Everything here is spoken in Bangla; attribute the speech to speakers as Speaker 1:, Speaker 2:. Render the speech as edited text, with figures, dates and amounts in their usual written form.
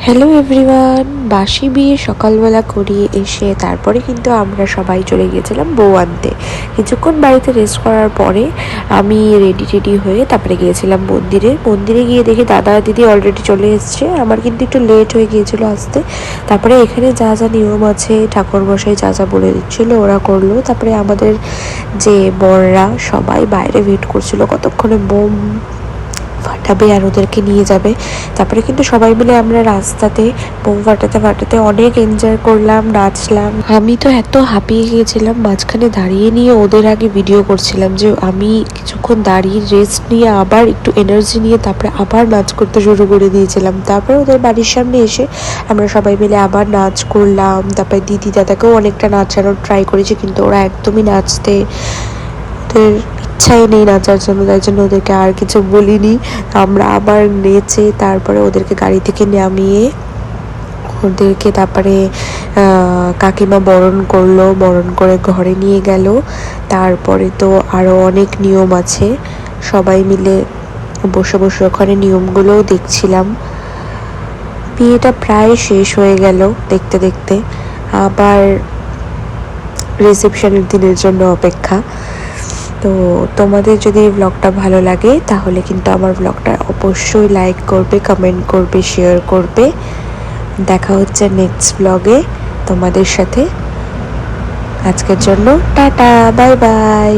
Speaker 1: হ্যালো এভরিওয়ান, বাসি বিয়ে সকালবেলা করিয়ে এসে তারপরে কিন্তু আমরা সবাই চলে গিয়েছিলাম বউ আনতে। কিছুক্ষণ বাড়িতে রেস্ট করার পরে আমি রেডি হয়ে তারপরে গিয়েছিলাম মন্দিরে গিয়ে দেখি দাদা দিদি অলরেডি চলে এসছে। আমার কিন্তু একটু লেট হয়ে গিয়েছিল আসতে। তারপরে এখানে যা যা নিয়ম আছে ঠাকুরমশাই যা যা বলে দিচ্ছিলো ওরা করলো। তারপরে আমাদের যে বররা সবাই বাইরে ওয়েট করছিল কতক্ষণে বোম ফাটাবে আর ওদেরকে নিয়ে যাবে। তারপরে কিন্তু সবাই মিলে আমরা রাস্তাতে বোম ফাটাতে অনেক এনজয় করলাম, নাচলাম। আমি তো এত হাঁপিয়ে গিয়েছিলাম, মাঝখানে দাঁড়িয়ে নিয়ে ওদের আগে ভিডিও করছিলাম যে আমি কিছুক্ষণ দাঁড়িয়ে রেস্ট নিয়ে আবার একটু এনার্জি নিয়ে তারপরে আবার নাচ করতে শুরু করে দিয়েছিলাম। তারপরে ওদের বাড়ির সামনে এসে আমরা সবাই মিলে আবার নাচ করলাম। তারপরে দিদি দাদাকেও অনেকটা নাচানোর ট্রাই করেছি, কিন্তু ওরা একদমই নাচতে ওদের ইচ্ছাই নেই নাচার জন্য, তাই জন্য ওদেরকে আর কিছু বলিনি। আমরা আবার নেচে তারপরে ওদেরকে গাড়ি থেকে নামিয়ে ওদেরকে তারপরে কাকিমা বরণ করলো, বরণ করে ঘরে নিয়ে গেল। তারপরে তো আরও অনেক নিয়ম আছে, সবাই মিলে বসে বসে ওখানে নিয়মগুলোও দেখছিলাম। বিয়েটা প্রায় শেষ হয়ে গেল দেখতে দেখতে, আবার রিসেপশনের দিনের জন্য অপেক্ষা। তো তোমাদের যদি এই ব্লগটা ভালো লাগে তাহলে কিন্তু আমার ব্লগটা অবশ্যই লাইক করবে, কমেন্ট করবে, শেয়ার করবে। দেখা হচ্ছে নেক্সট ব্লগে তোমাদের সাথে। আজকের জন্য টাটা, বাই বাই।